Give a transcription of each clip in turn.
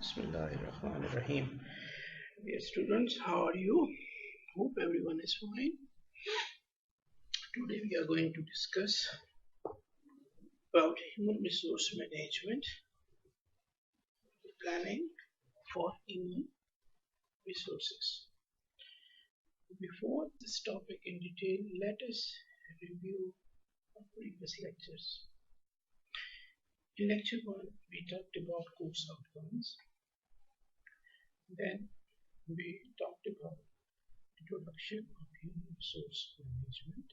Bismillahirrahmanirrahim. Dear students, how are you? Hope everyone is fine. Today we are going to discuss about human resource management, planning for human resources. Before this topic in detail, let us review our previous lectures. In lecture 1, we talked about course outcomes. Then we talked about introduction of human resource management.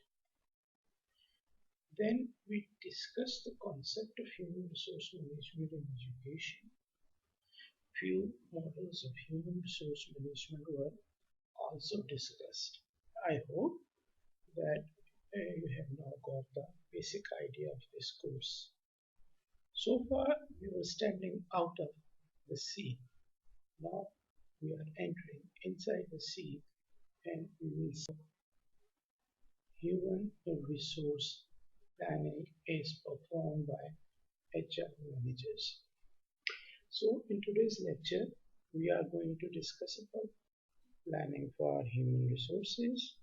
Then we discussed the concept of human resource management in education. Few models of human resource management were also discussed. I hope that you have now got the basic idea of this course. So far, we were standing out of the sea. Now we are entering inside the sea, and we will see human resource planning is performed by HR managers. So in today's lecture, we are going to discuss about planning for human resources,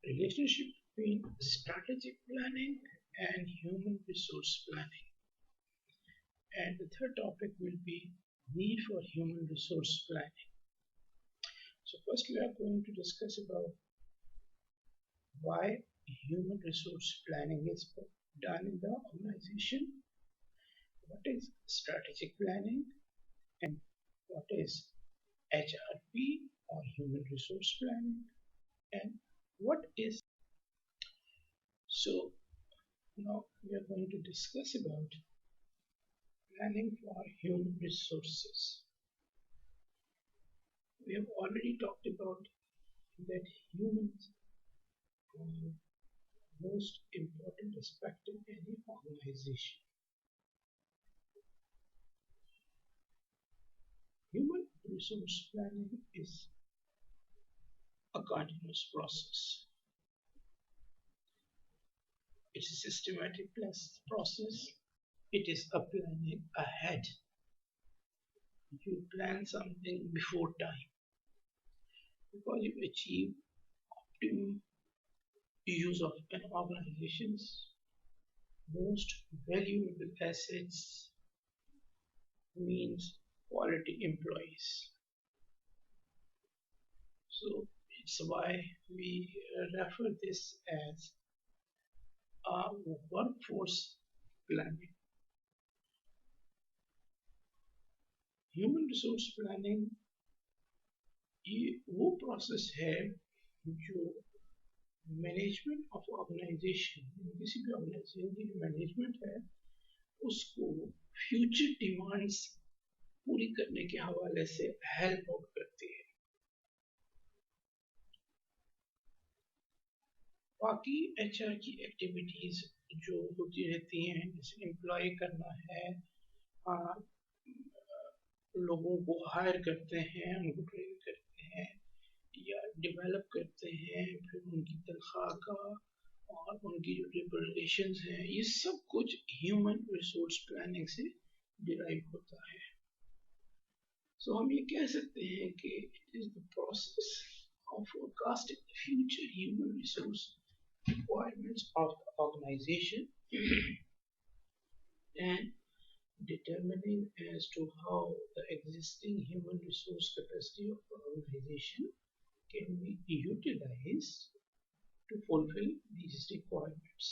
relationship between strategic planning and human resource planning. And the third topic will be need for human resource planning. So first we are going to discuss about why human resource planning is done in the organization, what is strategic planning, and what is HRP or human resource planning, and what is. So now we are going to discuss about planning for human resources. We have already talked about that humans are the most important aspect in any organization. Human resource planning is a continuous process. It's a systematic process. It is a planning ahead. You plan something before time because you achieve optimum use of an organization's most valuable assets, means quality employees. So it's why we refer this as a workforce planning. Human resource planning ये वो process है जो management of organisation, किसी भी organisation की जो management है उसको फ्यूचर डिमांड्स पूरी करने के हवाले से हेल्प आउट करती है. बाकी एचआर की एक्टिविटीज जो होती रहती हैं, जैसे एम्प्लॉय करना है, लोगों को हायर करते हैं, उनको ट्रेन करते हैं या डेवलप करते हैं, फिर उनकी तनख्वाह का और उनकी जो रिलेशंस हैं, ये सब कुछ ह्यूमन रिसोर्स प्लानिंग से डिराइव होता है. सो हम ये कह सकते हैं कि it is the process of forecasting the future human resource requirements of the organisation and determining as to how the existing human resource capacity of the organization can be utilized to fulfill these requirements.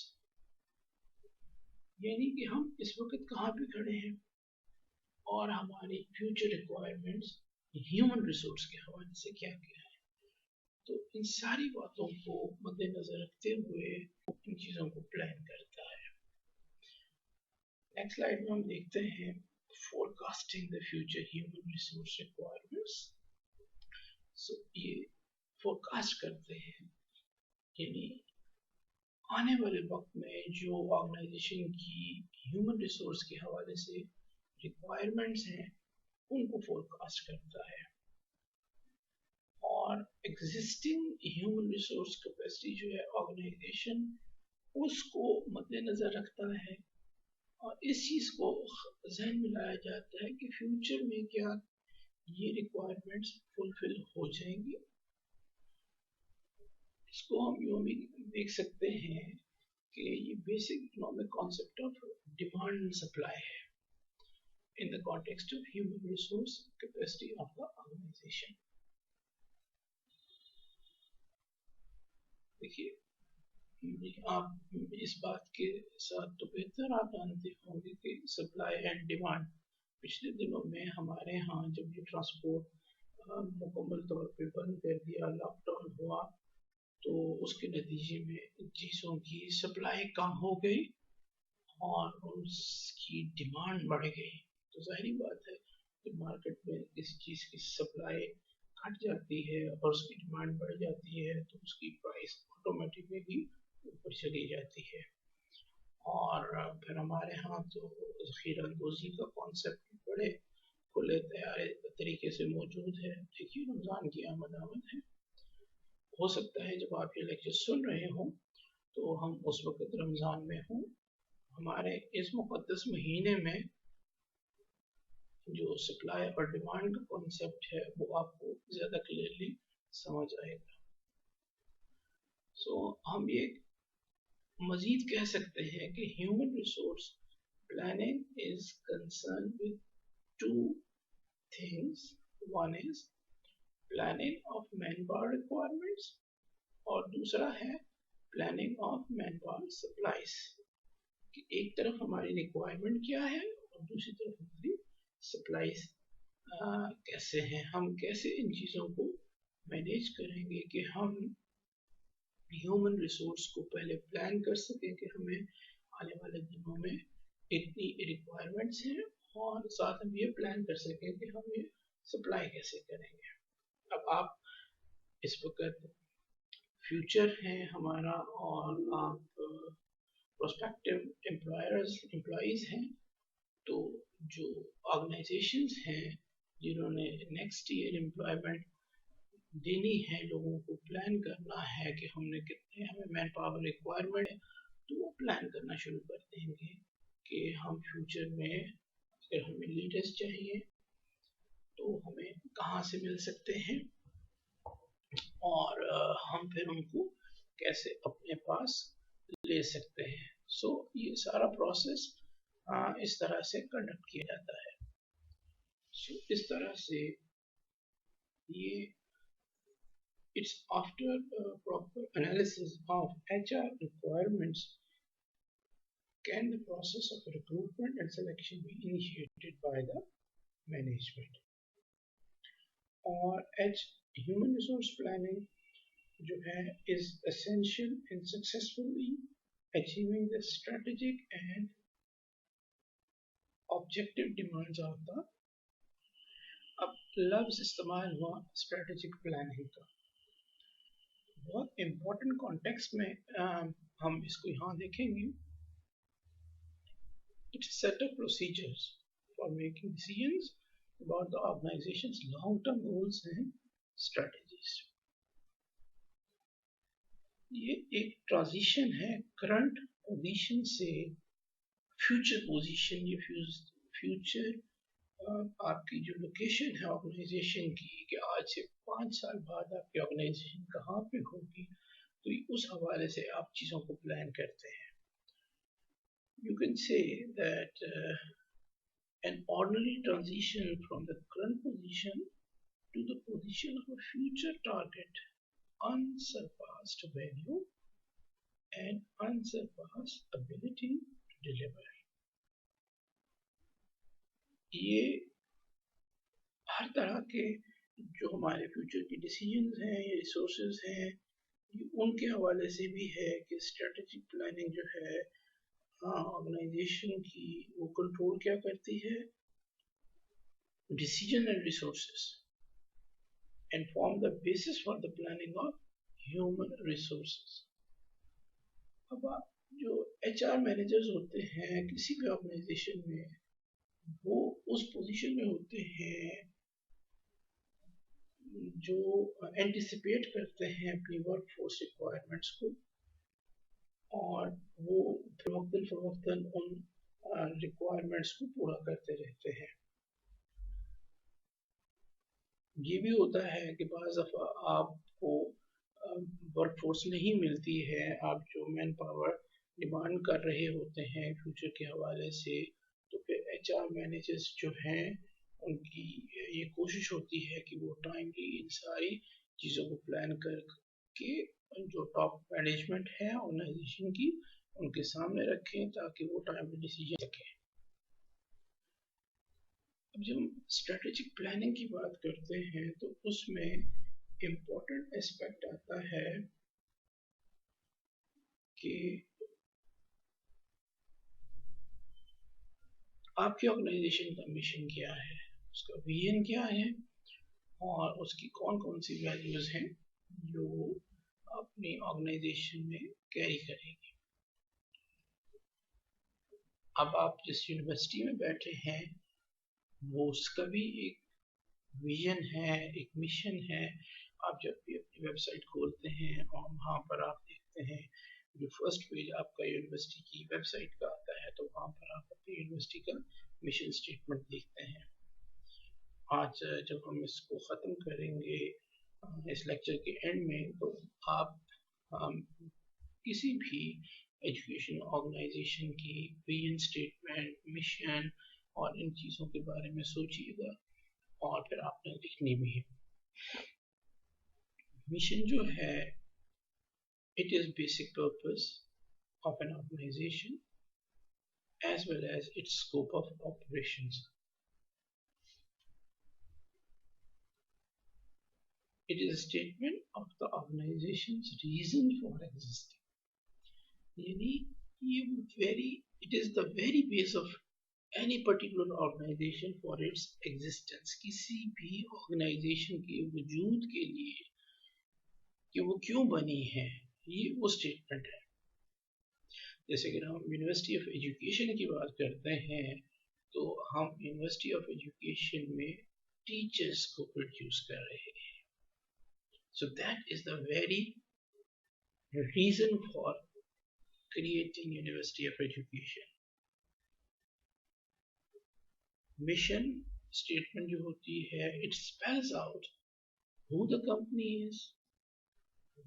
यानी कि हम इस वक्त कहाँ पे खड़े हैं और हमारी फ्यूचर रिक्वायरमेंट्स ह्यूमन रिसोर्स के हवाले से क्या क्या है. तो इन सारी बातों को मद्देनजर रखते हुए इन चीज़ों को प्लान करता है. नेक्स्ट स्लाइड में हम देखते हैं forecasting the future human resource requirements. So ये फोरकास्ट करते हैं, यानी आने वाले वक्त में जो ऑर्गेनाइजेशन की ह्यूमन रिसोर्स के हवाले से रिक्वायरमेंट्स हैं उनको फोरकास्ट करता है और एग्जिस्टिंग ह्यूमन रिसोर्स कैपेसिटी जो है ऑर्गेनाइजेशन उसको मद्देनजर रखता है और इस चीज को जहन में लाया जाता है कि फ्यूचर में क्या ये रिक्वायरमेंट्स फुलफिल हो जाएंगी। इसको हम यूं भी देख सकते हैं कि ये basic economic concept of demand and supply है in the context of human resource capacity of the organization. देखिए, आप इस बात के साथ तो बेहतर आप जानते होंगे कि सप्लाई एंड डिमांड पिछले दिनों में हमारे यहाँ जब ये ट्रांसपोर्ट मुकम्मल तौर पे बंद कर दिया, लॉकडाउन हुआ, तो उसके नतीजे में चीज़ों की सप्लाई कम हो गई और उसकी डिमांड बढ़ गई। तो जाहिर बात है कि मार्केट में किसी चीज़ की सप्लाई घट जाती है और उसकी डिमांड बढ़ जाती है तो उसकी प्राइस ऑटोमेटिकली ऊपर चली जाती है। और फिर हमारे यहाँ तो ज़ख़ीरा अंदोज़ी का कॉन्सेप्ट बड़े खुले तैयार तरीके से मौजूद है। देखिए, रमज़ान की आमद है, हो सकता है जब आप ये लेक्चर सुन रहे हो तो हम उस वक्त रमज़ान में हों। हमारे इस मुक़द्दस महीने में जो सप्लाई और डिमांड का कॉन्सेप्ट है वो आपको ज़्यादा क्लियरली समझ आएगा। हम ये मजीद कह सकते हैं कि human resource planning is concern with two things. One is planning of man power requirements और दूसरा है planning of man power supplies. एक तरफ हमारी रिक्वायरमेंट क्या है और दूसरी तरफ हमारी सप्लाईज कैसे हैं। हम कैसे इन चीज़ों को मैनेज करेंगे कि हम ह्यूमन रिसोर्स को पहले प्लान कर सकें कि हमें आने वाले दिनों में इतनी रिक्वायरमेंट्स हैं और साथ में ये प्लान कर सकें कि हम ये सप्लाई कैसे करेंगे। अब आप इस वक्त फ्यूचर है हमारा और आप प्रोस्पेक्टिव एम्प्लॉयज़ हैं, तो जो ऑर्गेनाइजेशंस हैं जिन्होंने नेक्स्ट ईयर एम्प्लॉयमेंट देनी है, लोगों को प्लान करना है कि हमें मैन पावर रिक्वायरमेंट है, तो वो प्लान करना शुरू कर देंगे कि हम फ्यूचर में अगर हमें लीडर्स चाहिए तो हमें कहाँ से मिल सकते हैं और हम फिर उनको कैसे अपने पास ले सकते हैं। ये सारा प्रोसेस इस तरह से कंडक्ट किया जाता है। इस तरह से ये it's after proper analysis of HR requirements can the process of recruitment and selection be initiated by the management। और human resource planning जो है is essential in successfully achieving the strategic and objective demands of the। अब लफ्ज इस्तेमाल हुआ strategic planning का, बहुत important context में हम इसको यहाँ देखेंगे। It's a set of procedures for making decisions about the organization's long-term goals and strategies। ये एक ट्रांजिशन है करंट पोजीशन से फ्यूचर पोजीशन। ये फ्यूचर आपकी जो लोकेशन है ऑर्गेनाइजेशन की कि आज से 5 साल बाद आपकी ऑर्गेनाइजेशन कहाँ पे होगी, तो उस हवाले से आप चीज़ों को प्लान करते हैं। You can say that an ordinary transition from the current position to the position of a future target, unsurpassed value and unsurpassed ability to deliver। ये हर तरह के जो हमारे फ्यूचर की डिसीजंस हैं या रिसोर्सेज हैं, उनके हवाले से भी है कि स्ट्रेटेजिक प्लानिंग जो है ऑर्गेनाइजेशन की वो कंट्रोल क्या करती है, decision and resources and form the basis for the planning of human resources. अब जो HR मैनेजर्स होते हैं किसी भी ऑर्गेनाइजेशन में, वो उस पोजीशन में होते हैं जो एंटिसिपेट करते हैं अपनी वर्क फोर्स रिक्वायरमेंट्स को और वो फरोख्तन उन रिक्वायरमेंट्स को पूरा करते रहते हैं। ये भी होता है कि बाज़ दफ़ा आपको वर्कफोर्स नहीं मिलती है, आप जो मैन पावर डिमांड कर रहे होते हैं फ्यूचर के हवाले से, तो फिर HR मैनेजर्स जो हैं उनकी ये कोशिश होती है कि वो टाइमली इन सारी चीज़ों को प्लान करके जो टॉप मैनेजमेंट है ऑर्गेनाइजेशन की उनके सामने रखें ताकि वो टाइमली डिसीजन सकें। अब जब हम स्ट्रेटेजिक प्लानिंग की बात करते हैं तो उसमें इम्पोर्टेंट एस्पेक्ट आता है कि आपकी ऑर्गेनाइजेशन का मिशन क्या है, उसका विजन क्या है और उसकी कौन कौन सी वैल्यूज हैं जो अपनी ऑर्गेनाइजेशन में कैरी करेगी। अब आप जिस यूनिवर्सिटी में बैठे हैं वो उसका भी एक विजन है, एक मिशन है। आप जब भी अपनी वेबसाइट खोलते हैं और वहाँ पर आप देखते हैं जो फर्स्ट पेज आपका यूनिवर्सिटी की वेबसाइट का आता है तो वहाँ पर आप अपनी यूनिवर्सिटी का मिशन स्टेटमेंट देखते हैं। आज जब हम इसको ख़त्म करेंगे इस लेक्चर के एंड में तो आप किसी भी एजुकेशन ऑर्गेनाइजेशन की विजन स्टेटमेंट, मिशन और इन चीज़ों के बारे में सोचिएगा और फिर आपने लिखनी भी है। मिशन जो है it is basic purpose of an organization as well as its scope of operations. It is a statement of the organization's reason for existing. यानी it is the very base of any particular organization for its existence. किसी भी organization के वजूद के लिए कि वो क्यों बनी है, ये वो स्टेटमेंट है। जैसे कि हम यूनिवर्सिटी ऑफ एजुकेशन की बात करते हैं तो हम यूनिवर्सिटी ऑफ एजुकेशन में टीचर्स को प्रोड्यूस कर रहे हैं। So that is the very reason for creating university of education. Mission statement जो होती है it spells out who the company is,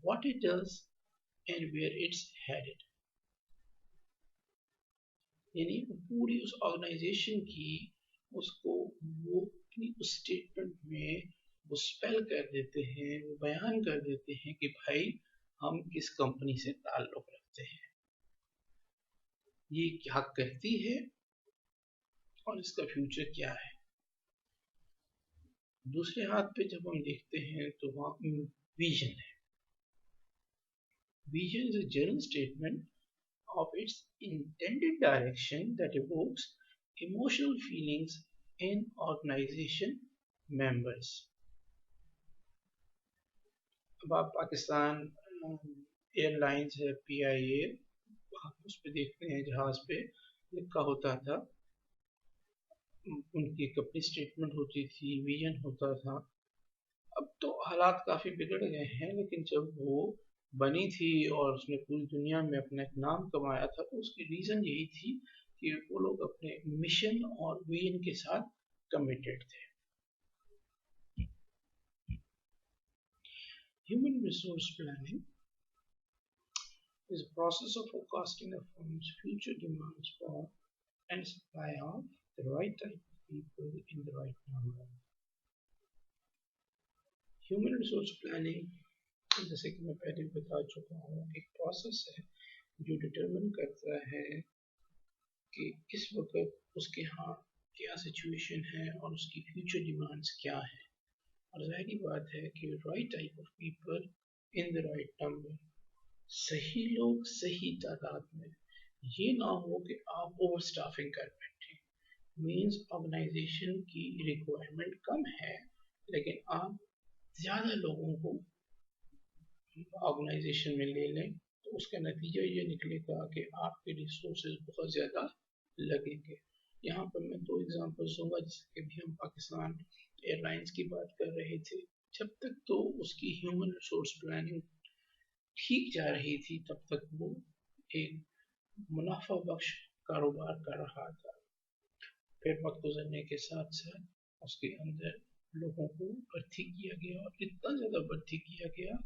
what it does and where it's headed. यानी पूरी उस ऑर्गेनाइजेशन की उसको वो अपनी उस स्टेटमेंट में वो स्पेल कर देते हैं, वो बयान कर देते हैं कि भाई हम किस कंपनी से ताल्लुक रखते हैं, ये क्या करती है और इसका फ्यूचर क्या है। दूसरे हाथ पे जब हम देखते हैं तो वहाँ विजन है। Vision is a general statement of its intended direction that evokes emotional feelings in organization members. अब आप पाकिस्तान एयरलाइंस है PIA, आप उस पे देखते हैं जहाज पे लिखा होता था, उनकी एक अपनी स्टेटमेंट होती थी, विजन होता था। अब तो हालात काफ़ी बिगड़ गए हैं, लेकिन जब वो बनी थी और उसने पूरी दुनिया में अपना एक नाम कमाया था तो उसकी रीज़न यही थी कि वो लोग अपने मिशन और विजन के साथ कमिटेड थे। Human resource planning is a process of forecasting a firm's future demands for and supply of the right type of people in the right number. Human resource planning जैसे कि मैं पहले बता चुका हूँ एक प्रोसेस है जो डिटरमिन करता है कि इस वक्त उसके यहाँ क्या सिचुएशन है और उसकी फ्यूचर डिमांड्स क्या है। और ज़ाहिर बात है कि right type of people in the right number, सही लोग सही तादाद में, ये ना हो कि आप ओवर स्टाफिंग कर बैठे। मीन्स ऑर्गेनाइजेशन की रिक्वायरमेंट कम है लेकिन आप ज़्यादा लोगों को ऑर्गेनाइजेशन में ले लें तो उसका नतीजा ये निकलेगा कि आपके रिसोर्सेज बहुत ज़्यादा लगेंगे। यहाँ पर मैं 2 एग्जांपल्स दूंगा। जैसे कि भी हम पाकिस्तान एयरलाइंस की बात कर रहे थे, जब तक तो उसकी ह्यूमन रिसोर्स प्लानिंग ठीक जा रही थी तब तक वो एक मुनाफा बख्श कारोबार कर रहा था। फिर वक्त गुजरने के साथ साथ उसके अंदर लोगों को भर्ती किया गया और इतना ज़्यादा भर्ती किया गया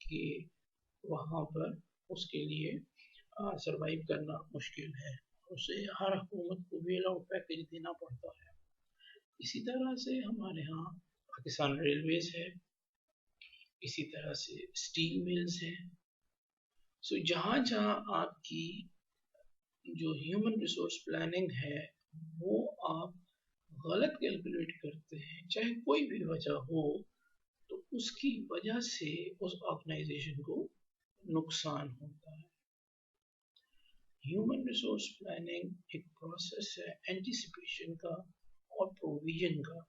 कि वहाँ पर उसके लिए सरवाइव करना मुश्किल है। उसे हर हुकूमत को बेल आउट पैकेज देना पड़ता है। इसी तरह से हमारे यहाँ पाकिस्तान रेलवेज है, इसी तरह से स्टील मिल्स है। सो जहाँ जहाँ आपकी जो ह्यूमन रिसोर्स प्लानिंग है वो आप गलत कैलकुलेट करते हैं, चाहे कोई भी वजह हो, तो उसकी वजह से उस ऑर्गेनाइजेशन को नुकसान होता है। ह्यूमन रिसोर्स प्लानिंग एक प्रोसेस है एंटिसिपेशन का और प्रोविजन का।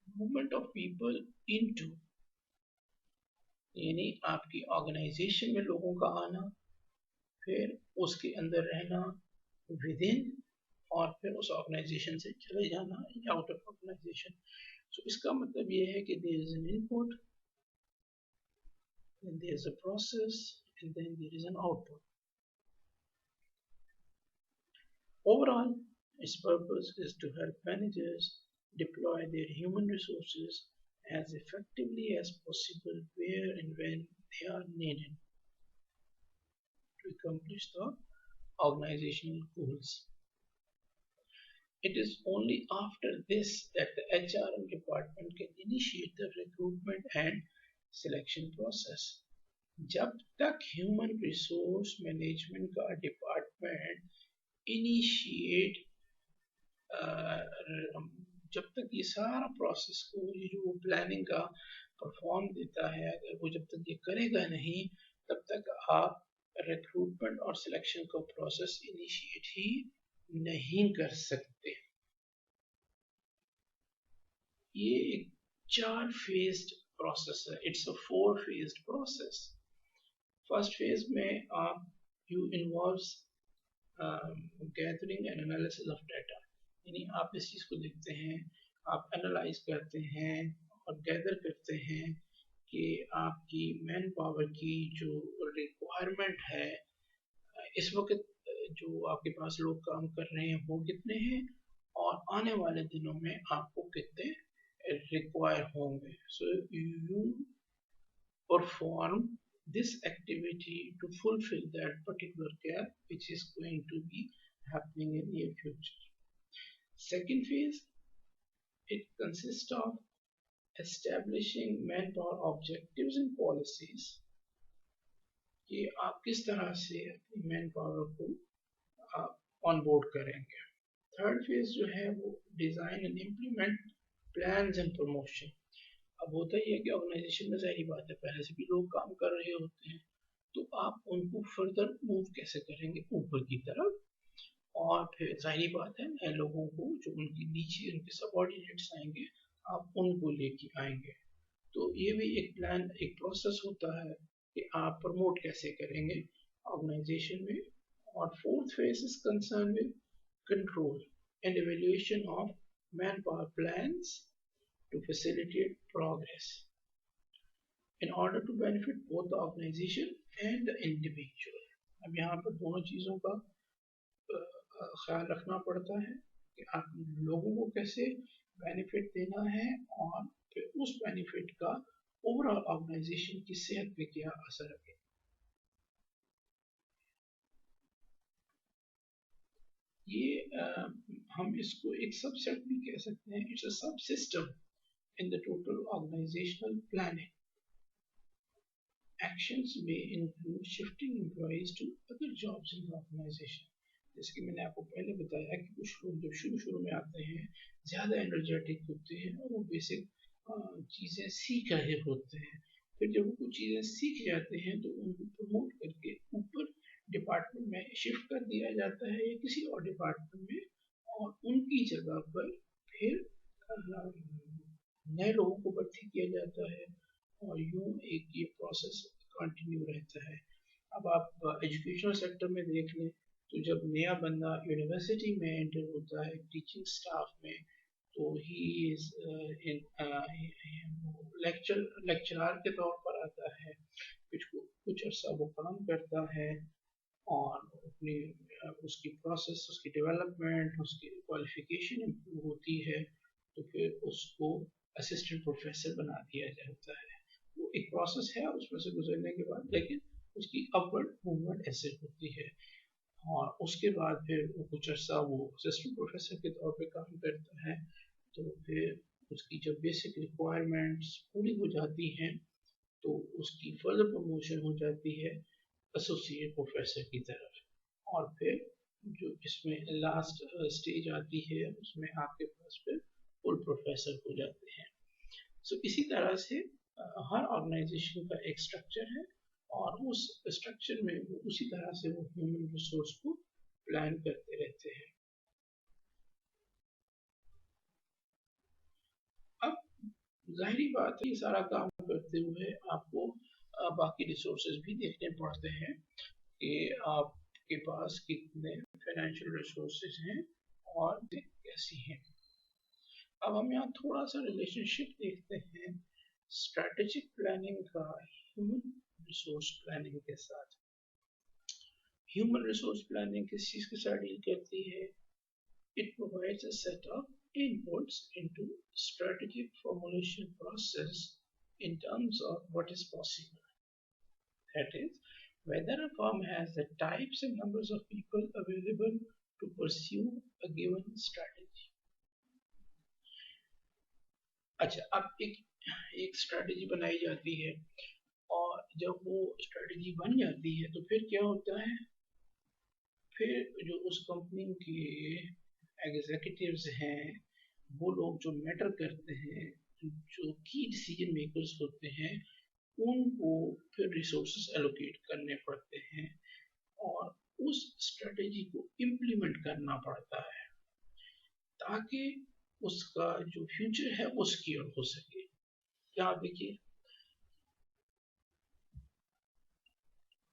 मूवमेंट ऑफ पीपल इनटू, यानी आपकी ऑर्गेनाइजेशन में लोगों का आना, फिर उसके अंदर रहना विद इन, और फिर उस ऑर्गेनाइजेशन से चले जाना या आउट ऑफ ऑर्गेनाइजेशन। सो इसका मतलब ये है कि there is an input, then there is a process, and then there is an output. Overall, its purpose is to help managers deploy their human resources as effectively as possible where and when they are needed to accomplish the organizational goals. It is only after this that the HRM department can initiate the recruitment and selection process. जब तक human resource management का department initiate, जब तक ये सारा process को, ये जो प्लानिंग का परफॉर्म देता है, अगर वो जब तक ये करेगा नहीं, तब तक आप रिक्रूटमेंट और सिलेक्शन का प्रोसेस इनिशिएट ही नहीं कर सकते। ये एक 4 फेज्ड प्रोसेस है, it's a 4 phased process. First phase में आप you involves gathering and analysis of data, यानी आप इस चीज़ को देखते हैं, आप एनालाइज करते हैं और गैदर करते हैं कि आपकी मैन पावर की जो रिक्वायरमेंट है इस वक्त, जो आपके पास लोग काम कर रहे हैं वो कितने हैं और आने वाले दिनों में आपको कितने रिक्वायर होंगे। So you perform this activity to fulfill that particular gap which is going to be happening in near future. Second phase, it consists of establishing manpower objectives and policies, कि आप किस तरह से अपनी मैन पावर को on board करेंगे। Third phase जो है वो design and implement plans and promotion. अब होता ही है कि ऑर्गेनाइजेशन में ज़ाहिर बात है पहले से भी लोग काम कर रहे होते हैं, तो आप उनको फर्दर मूव कैसे करेंगे ऊपर की तरफ, और फिर ज़ाहिर बात है नए लोगों को जो उनके नीचे उनके सबऑर्डिनेट्स आएंगे आप उनको लेके आएंगे। तो ये भी एक प्लान, एक प्रोसेस होता है कि आप प्रमोट कैसे करेंगे ऑर्गेनाइजेशन में। और fourth phase is concern with control and evaluation of man power plans to facilitate progress in order to benefit both the organization and the individual. अब यहाँ पर दोनों चीज़ों का ख्याल रखना पड़ता है कि आप लोगों को कैसे बेनिफिट देना है और फिर उस बेनिफिट का ओवरऑल ऑर्गेनाइजेशन की सेहत पे क्या असर है। ये हम इसको एक सबसेट भी कह सकते हैं, इट्स अ सब system in the total organizational planning. Actions may include shifting employees to other jobs in the organization. जैसे कि मैंने आपको पहले बताया कि कुछ लोग जब शुरू में आते हैं ज़्यादा एनर्जेटिक होते हैं और वो बेसिक चीज़ें सीख रहे होते हैं, फिर जब वो कुछ चीज़ें सीख जाते हैं तो उनको प्रमोट करके ऊपर डिपार्टमेंट में शिफ्ट कर दिया जाता है या किसी और डिपार्टमेंट में, और उनकी जगह पर फिर नए लोगों को भर्ती किया जाता है और यूं एक ये प्रोसेस कंटिन्यू रहता है। अब आप एजुकेशनल सेक्टर में देख लें तो जब नया बंदा यूनिवर्सिटी में एंटर होता है टीचिंग स्टाफ में, तो ही इज लेक्चरर के तौर पर आता है, कुछ अर्सा वो काम करता है और अपनी उसकी प्रोसेस, उसकी डेवलपमेंट, उसकी क्वालिफिकेशन इम्प्रूव होती है तो फिर उसको असिस्टेंट प्रोफेसर बना दिया जाता है। वो एक प्रोसेस है उसमें से गुजरने के बाद, लेकिन उसकी अपवर्ड मूवमेंट ऐसे होती है और उसके बाद फिर कुछ अर्सा वो असिस्टेंट प्रोफेसर के तौर पे काम करता है। तो फिर उसकी जब बेसिक रिक्वायरमेंट्स पूरी हो जाती हैं तो उसकी फर्दर प्रमोशन हो जाती है एसोसिएट प्रोफेसर की तरफ, और फिर जो इसमें लास्ट स्टेज आती है उसमें आपके पास फिर फुल प्रोफेसर हो जाते हैं। सो इसी तरह से हर ऑर्गेनाइजेशन का एक स्ट्रक्चर है और उस स्ट्रक्चर में उसी तरह से वो ह्यूमन रिसोर्स को प्लान करते रहते हैं। अब जाहिर बात है ये सारा काम करते हुए आपको बाकी रिसोर्सेज भी देखने पड़ते हैं कि आपके पास कितने फाइनेंशियल रिसोर्सेज हैं और कैसी हैं। अब हम यहाँ थोड़ा सा रिलेशनशिप देखते हैं स्ट्रेटेजिक प्लानिंग का ह्यूमन रिसोर्स प्लानिंग के साथ। ह्यूमन रिसोर्स प्लानिंग किस चीज के साथ डील करती है? It provides a set of inputs into strategic formulation process in terms of what is possible. That is, whether a firm has the types and numbers of people available to pursue a given strategy. अच्छा, अब एक strategy बनाई जाती है और जब वो strategy बन जाती है तो फिर क्या होता है, फिर जो उस कंपनी के एग्जीक्यूटिव्स हैं, वो लोग जो मैटर करते हैं, जो की डिसीजन मेकर्स होते हैं, उनको फिर रिसोर्सेस एलोकेट करने पड़ते हैं और उस स्ट्रेटेजी को इम्प्लीमेंट करना पड़ता है ताकि उसका जो फ्यूचर है वो सिक्योर हो सके। क्या देखिए,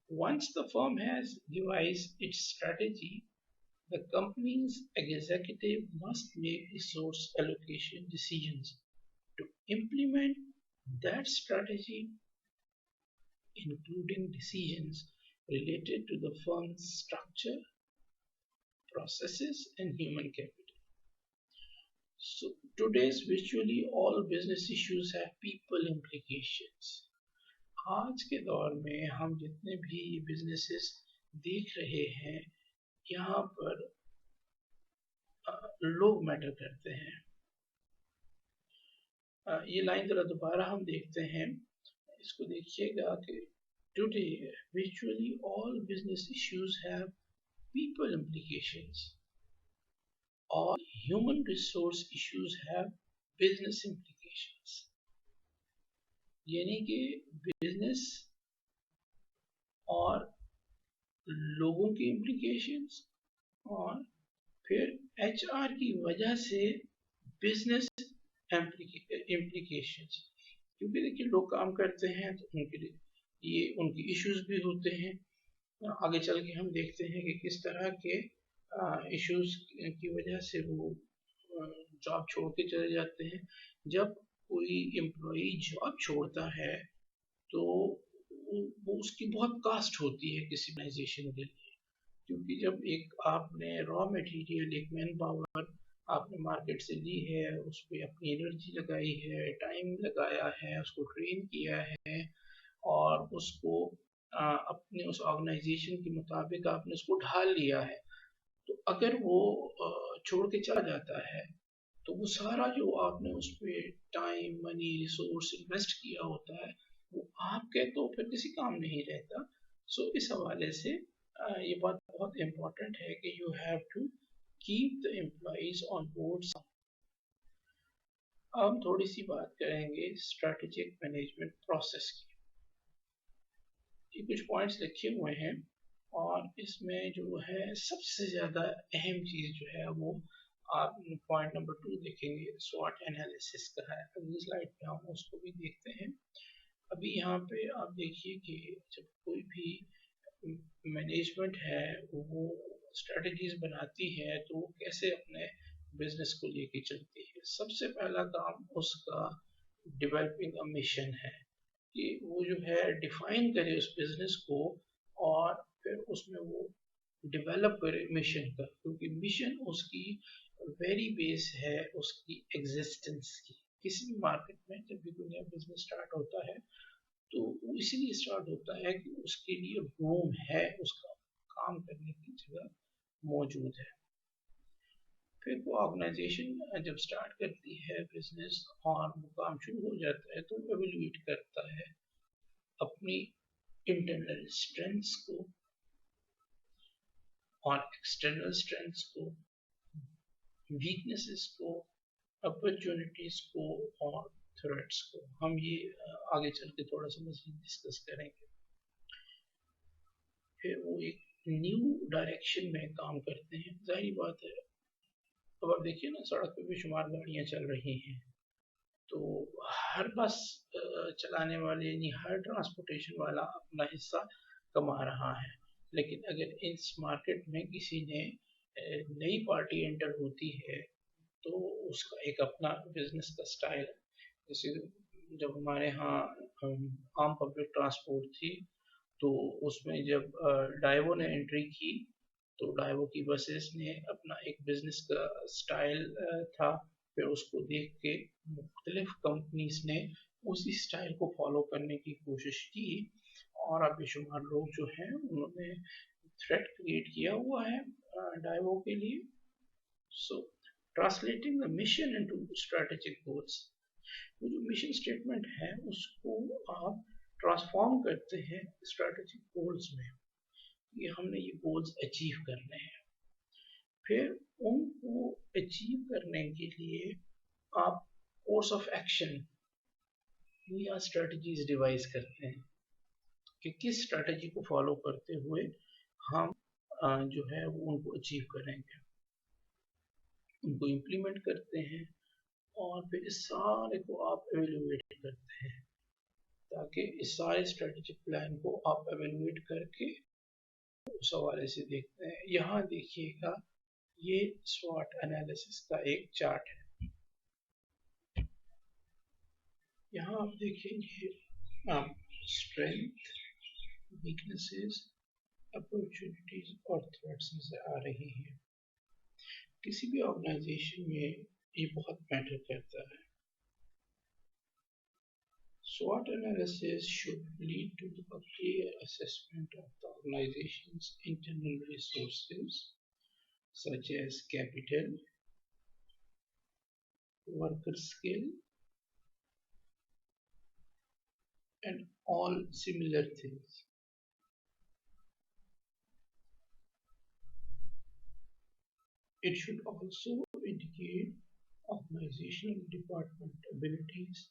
once the firm has devised its strategy, the company's executive must make resource allocation decisions to implement that strategy, including decisions related to the firm's structure, processes, and human capital. So today's virtually all business issues have people implications. आज के दौर में हम जितने भी businesses देख रहे हैं, यहाँ पर लोग मैटर करते हैं। ये लाइन जरा दोबारा हम देखते हैं, इसको देखिएगा कि today virtually all business issues have people implications or human resource issues have business implications. यानी कि बिजनेस और लोगों की implications और फिर HR की वजह से बिजनेस implications, क्योंकि देखिए लोग काम करते हैं तो उनके लिए ये उनकी इश्यूज भी होते हैं। आगे चल के हम देखते हैं कि किस तरह के इश्यूज की वजह से वो जॉब छोड़ के चले जाते हैं। जब कोई एम्प्लॉई जॉब छोड़ता है तो वो उसकी बहुत कास्ट होती है किसी ऑर्गेनाइजेशन के लिए, क्योंकि जब एक आपने रॉ मटेरियल, एक मैन पावर आपने मार्केट से ली है, उस पर अपनी एनर्जी लगाई है, टाइम लगाया है, उसको ट्रेन किया है और उसको अपने उस ऑर्गेनाइजेशन के मुताबिक आपने उसको ढाल लिया है, तो अगर वो छोड़ के चला जाता है तो वो सारा जो आपने उस पर टाइम, मनी, रिसोर्स इन्वेस्ट किया होता है वो आपके तो फिर किसी काम नहीं रहता। सो इस हवाले से ये बात बहुत इम्पोर्टेंट है कि you have to keep the employees on board. अब हम थोड़ी सी बात करेंगे स्ट्रेटेजिक मैनेजमेंट प्रोसेस की। ये कुछ पॉइंट्स लिखे हुए हैं और इसमें जो है सबसे ज़्यादा अहम चीज़ जो है वो आप पॉइंट नंबर 2 देखेंगे, SWOT एनालिसिस का है। अगली स्लाइड पे हम उसको भी देखते हैं। अभी यहाँ पे आप देखिए कि जब कोई भी मैनेजमेंट है वो स्ट्रेटजीज बनाती है तो वो कैसे अपने बिजनेस को लेके चलती है। सबसे पहला काम उसका डेवलपिंग अ मिशन है कि वो जो है डिफाइन करे उस बिजनेस को और फिर उसमें वो डेवलप करे मिशन का, क्योंकि मिशन उसकी वेरी बेस है उसकी एग्जिस्टेंस की। किसी भी मार्केट में जब भी कोई नया बिजनेस स्टार्ट होता है तो वो इसीलिए स्टार्ट होता है कि उसके लिए रूम है, उसका काम करने की जगह मौजूद है। फिर वो ऑर्गेनाइजेशन जब स्टार्ट करती है बिजनेस और वो काम शुरू हो जाता है तो एवेल्यूएट करता है अपनी इंटरनल स्ट्रेंथ्स को और एक्सटर्नल स्ट्रेंथ्स को, वीकनेसेस को, अपॉर्चुनिटीज को और थ्रेट्स को। हम ये आगे चल के थोड़ा सा मज़ीद डिस्कस करेंगे। फिर वो एक न्यू डायरेक्शन में काम करते हैं। जाहिर बात है, अब आप देखिए ना, सड़क पे बेशुमार गाड़ियाँ चल रही हैं, तो हर बस चलाने वाले यानी हर ट्रांसपोर्टेशन वाला अपना हिस्सा कमा रहा है। लेकिन अगर इस मार्केट में किसी ने नई पार्टी एंटर होती है तो उसका एक अपना बिजनेस का स्टाइल है। जैसे जब हमारे यहाँ आम पब्लिक ट्रांसपोर्ट थी तो उसमें जब डाइवो ने एंट्री की तो डाइवो की बसेस ने अपना एक बिजनेस का स्टाइल था। फिर उसको देख के मुख्तलिफ कंपनीज ने उसी स्टाइल को फॉलो करने की कोशिश की और अब बेशुमार लोग जो हैं उन्होंने थ्रेट क्रिएट किया हुआ है डाइवो के लिए। So translating the mission into strategic goals, वो जो मिशन स्टेटमेंट है उसको आप ट्रांसफॉर्म करते हैं स्ट्रेटेजिक गोल्स में। ये हमने ये गोल्स अचीव करने हैं। फिर उनको अचीव करने के लिए आप कोर्स ऑफ एक्शन या स्ट्रेटजीज डिवाइस करते हैं कि किस स्ट्रेटजी को फॉलो करते हुए हम जो है वो उनको अचीव करेंगे, उनको इम्प्लीमेंट करते हैं और फिर इस सारे को आप एवेल्यूएट करते हैं ताकि इस सारे स्ट्रेटेजिक प्लान को आप एवेल्यूएट करके उस हवाले से देखते हैं। यहाँ देखिएगा, ये SWOT एनालिसिस का एक चार्ट है। यहाँ आप देखेंगे आप स्ट्रेंथ, वीकनेसेस, अपॉर्चुनिटीज और थ्रेट्स नजर आ रही हैं। किसी भी ऑर्गेनाइजेशन में ये बहुत मैटर करता है। SWOT analysis should lead to a clear assessment of the organization's internal resources such as capital, worker skill, and all similar things. It should also indicate organizational department abilities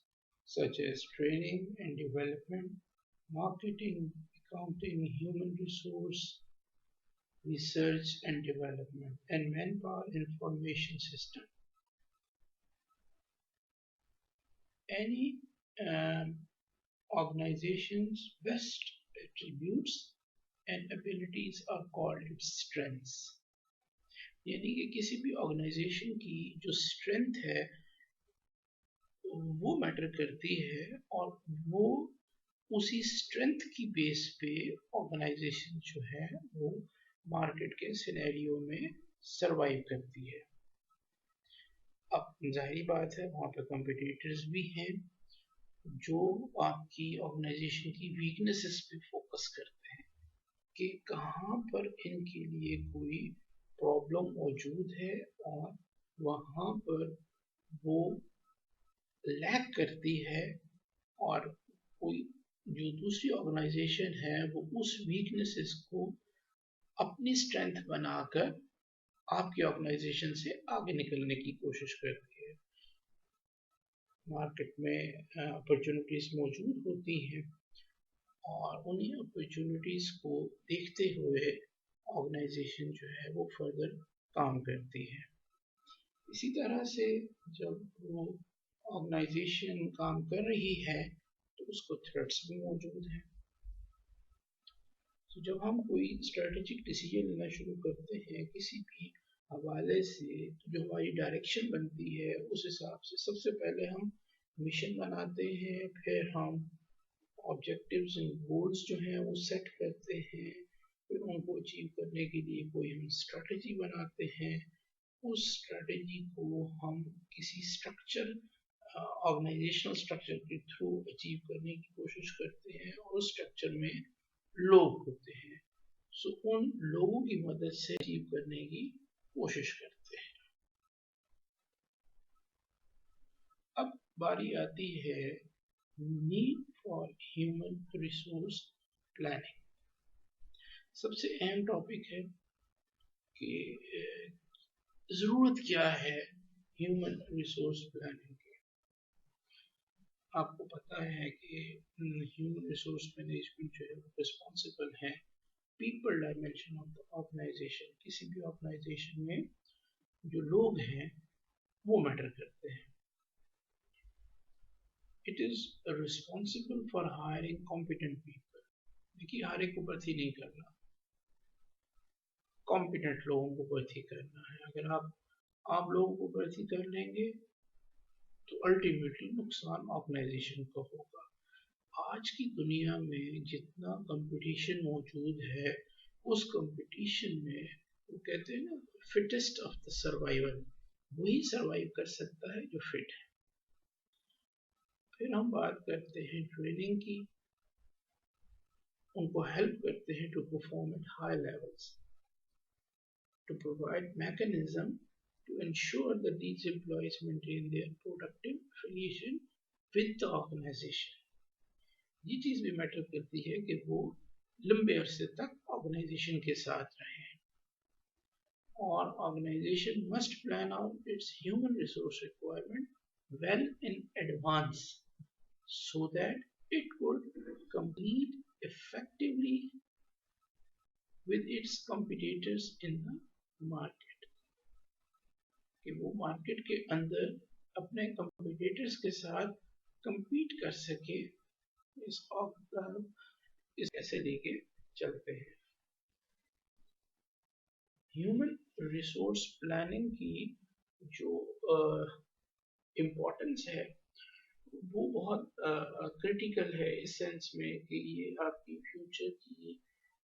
such as training and development, marketing, accounting, human resource, research and development, and manpower information system. Any organization's best attributes and abilities are called its strengths. यानी कि किसी भी organisation की जो strength है वो matter करती है और वो उसी स्ट्रेंथ की बेस पे ऑर्गेनाइजेशन जो है वो मार्केट के सिनेरियो में सरवाइव करती है। अब जाहिर बात है वहाँ पे कॉम्पिटिटर्स भी हैं जो आपकी ऑर्गेनाइजेशन की वीकनेसेस पे फोकस करते हैं कि कहाँ पर इनके लिए कोई प्रॉब्लम मौजूद है और वहाँ पर वो लैक करती है और कोई जो दूसरी ऑर्गेनाइजेशन है वो उस वीकनेसेस को अपनी स्ट्रेंथ बनाकर आपकी ऑर्गेनाइजेशन से आगे निकलने की कोशिश करती है। मार्केट में अपॉर्चुनिटीज मौजूद होती हैं और उन्हीं अपॉर्चुनिटीज को देखते हुए ऑर्गेनाइजेशन जो है वो फर्दर काम करती है। इसी तरह से जब वो ऑर्गेनाइजेशन काम कर रही है तो उसको थ्रेट्स भी मौजूद हैं। तो जब हम कोई स्ट्रेटेजिक डिसीजन लेना शुरू करते हैं किसी भी हवाले से तो जो हमारी डायरेक्शन बनती है उस हिसाब से सबसे पहले हम मिशन बनाते हैं, फिर हम ऑब्जेक्टिव्स एंड गोल्स जो हैं वो सेट करते हैं, फिर उनको अचीव करने के लिए कोई हम स्ट्रैटेजी बनाते हैं, उस स्ट्रैटेजी को हम किसी स्ट्रक्चर, ऑर्गेनाइजेशनल स्ट्रक्चर के थ्रू अचीव करने की कोशिश करते हैं, और उस स्ट्रक्चर में लोग होते हैं, सो उन लोगों की मदद से अचीव करने की कोशिश करते हैं। अब बारी आती है need for human resource planning. सबसे अहम टॉपिक है कि जरूरत क्या है ह्यूमन रिसोर्स प्लानिंग की। आपको पता है कि ह्यूमन रिसोर्स मैनेजमेंट जो है रिस्पॉन्सिबल है people dimension of the organisation. किसी भी ऑर्गेनाइजेशन में जो लोग हैं वो मैटर करते हैं। It is responsible for hiring competent people. देखिए, हर एक को भर्ती नहीं करना, कॉम्पिटेंट लोगों को भर्ती करना है। अगर आप लोगों को भर्ती कर लेंगे तो अल्टीमेटली नुकसान ऑर्गेनाइजेशन का होगा। आज की दुनिया में जितना कंपटीशन मौजूद है, उस कंपटीशन में वो कहते हैं ना, फिटेस्ट ऑफ द सर्वाइवल, वही सर्वाइव कर सकता है जो फिट है। फिर हम बात करते हैं ट्रेनिंग की, उनको हेल्प करते हैं to perform at high levels, to provide mechanism to ensure that these employees maintain their productive affiliation with the organization। ये चीज भी मैटर करती है कि वो लंबे अरसे तक ऑर्गेनाइजेशन के साथ रहें, और organisation must plan out its human resource requirement well in advance so that it could compete effectively with its competitors in the market। कि वो मार्केट के अंदर अपने कंपटीटर्स के साथ compete कर सके। इस कैसे लेके चलते हैं। ह्यूमन रिसोर्स प्लानिंग की जो इम्पोर्टेंस है वो बहुत क्रिटिकल है, इस सेंस में कि ये आपकी फ्यूचर की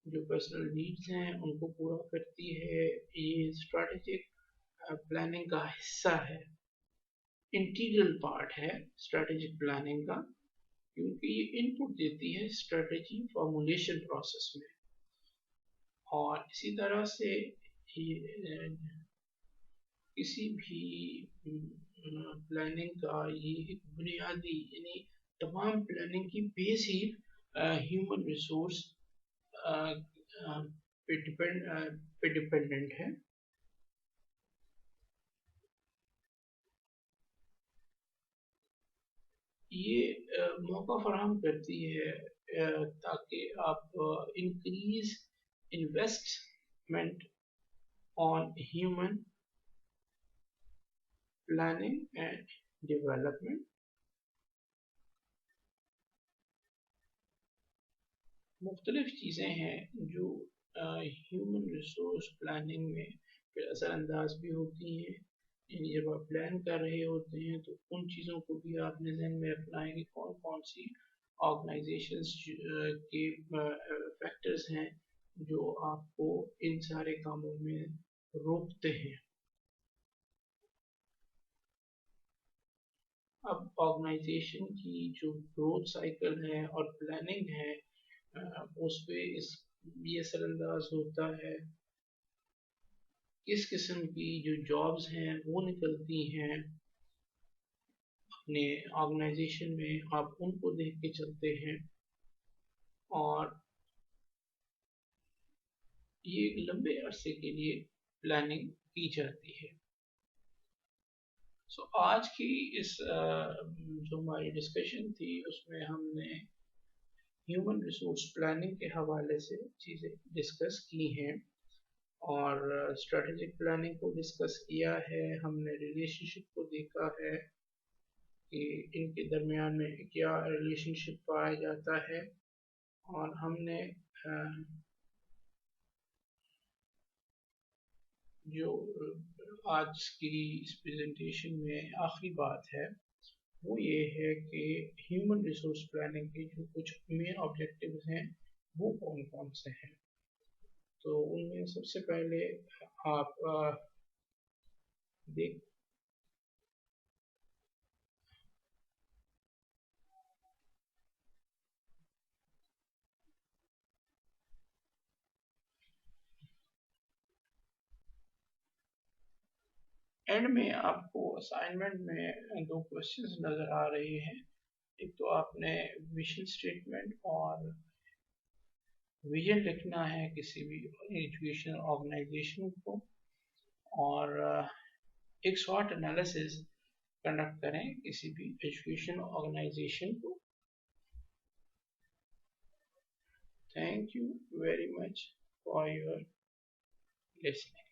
जो पर्सनल नीड्स हैं उनको पूरा करती है। ये स्ट्रैटेजिक प्लानिंग का हिस्सा है, इंटीग्रल पार्ट है स्ट्रैटेजिक प्लानिंग का, क्योंकि ये इनपुट देती है स्ट्रैटेजी फॉर्मुलेशन प्रोसेस में। और इसी तरह से किसी भी प्लानिंग का ये एक बुनियादी, यानी तमाम प्लानिंग की बेस ही ह्यूमन रिसोर्स पे डिपेंडेंट है। ये मौका फराहम करती है ताकि आप increase investment on human planning and development. मुख्तलिफ चीज़ें हैं जो ह्यूमन रिसोर्स प्लानिंग में फिर असरअंदाज भी होती हैं। यानी जब आप प्लान कर रहे होते हैं तो उन चीज़ों को भी आपने ध्यान में रखना है कि कौन कौन सी ऑर्गेनाइजेशंस के फैक्टर्स हैं जो आपको इन सारे कामों में रोकते हैं। अब ऑर्गेनाइजेशन की जो ग्रोथ साइकिल है और प्लानिंग है उस पे ये असरअंदाज होता है किस किस्म की जो जॉब्स हैं वो निकलती हैं अपने ऑर्गेनाइजेशन में, आप उनको देख के चलते हैं और ये लंबे अरसे के लिए प्लानिंग की जाती है। सो आज की इस जो हमारी डिस्कशन थी उसमें हमने ह्यूमन रिसोर्स प्लानिंग के हवाले से चीज़ें डिस्कस की हैं और स्ट्रेटेजिक प्लानिंग को डिस्कस किया है। हमने रिलेशनशिप को देखा है कि इनके दरमियान में क्या रिलेशनशिप पाया जाता है, और हमने जो आज की इस प्रेजेंटेशन में आखिरी बात है वो ये है कि ह्यूमन रिसोर्स प्लानिंग के जो कुछ मेन ऑब्जेक्टिव्स हैं वो कौन कौन से हैं। तो उनमें सबसे पहले आप देख एंड में आपको असाइनमेंट में दो क्वेश्चंस नजर आ रहे हैं। एक तो आपने विजन स्टेटमेंट और विजन लिखना है किसी भी एजुकेशन ऑर्गेनाइजेशन को, और एक स्वॉट एनालिसिस कंडक्ट करें किसी भी एजुकेशन ऑर्गेनाइजेशन को। Thank you very much for your listening.